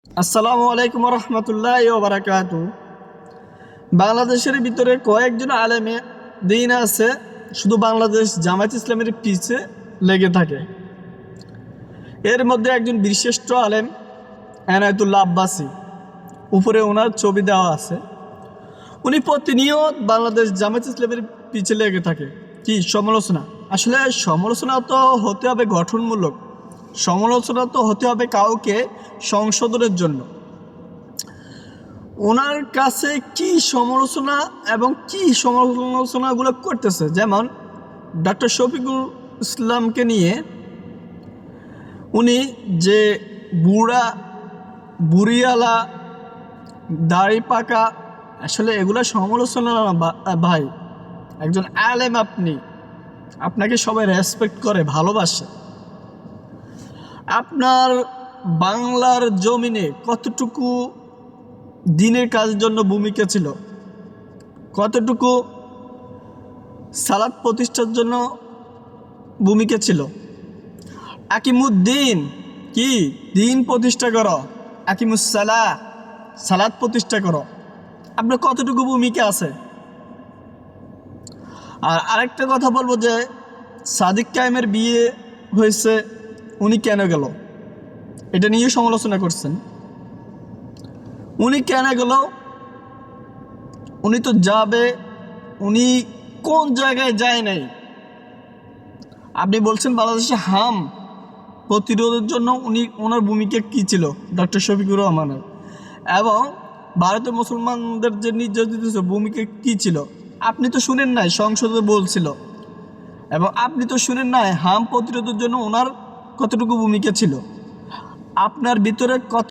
আসসালামু আলাইকুম রহমতুল্লাহি ওয়া বারাকাতুহু। বাংলাদেশের ভিতরে কয়েকজন আলেমে দিন আছে শুধু বাংলাদেশ জামায়াত ইসলামের পিছে লেগে থাকে। এর মধ্যে একজন বিশিষ্ট আলেম এনায়েতুল্লাহ আব্বাসী, উপরে ওনার ছবি দেওয়া আছে। উনি প্রতিনিয়ত বাংলাদেশ জামায়াত ইসলামের পিছে লেগে থাকে। কি সমালোচনা? আসলে সমালোচনা তো হতে হবে গঠনমূলক, সমালোচনা তো হতে হবে কাউকে সংশোধনের জন্য। ওনার কাছে কি সমালোচনা এবং কি সমালোচনাগুলো করতেছে, যেমন ডক্টর শফিকুল ইসলামকে নিয়ে উনি যে বুড়িয়ালা দাড়ি পাকা, আসলে এগুলো সমালোচনা না ভাই। একজন আলেম, আপনাকে সবাই রেসপেক্ট করে, ভালোবাসে। আপনার বাংলার জমিনে কতটুকু দিনের কাজের জন্য ভূমিকা ছিল, কতটুকু সালাত প্রতিষ্ঠার জন্য ভূমিকা ছিল। আকিমুদ্দিন, কি দিন প্রতিষ্ঠা করো, আকিমুসসালাহ সালাত প্রতিষ্ঠা করো, আপনার কতটুকু ভূমিকা আছে। আর আরেকটা কথা বলবো যে সাদিক কায়েমের বিয়ে হয়েছে, উনি কেন গেল, এটা নিয়ে সমালোচনা করছেন। উনি কেন গেল? উনি তো যাবে, উনি কোন জায়গায় যায় নাই। আপনি বলছেন বাংলাদেশে হাম প্রতিরোধের জন্য ওনার ভূমিকা কী ছিল, ডক্টর শফিকুর রহমানের, এবং ভারতের মুসলমানদের যে নির্যাতিত ভূমিকা কী ছিল আপনি তো শুনেন নাই, সংসদে বলছিল। এবং আপনি তো শুনেন নাই হাম প্রতিরোধের জন্য ওনার কতটুকু ভূমিকা ছিল। আপনার ভিতরে কত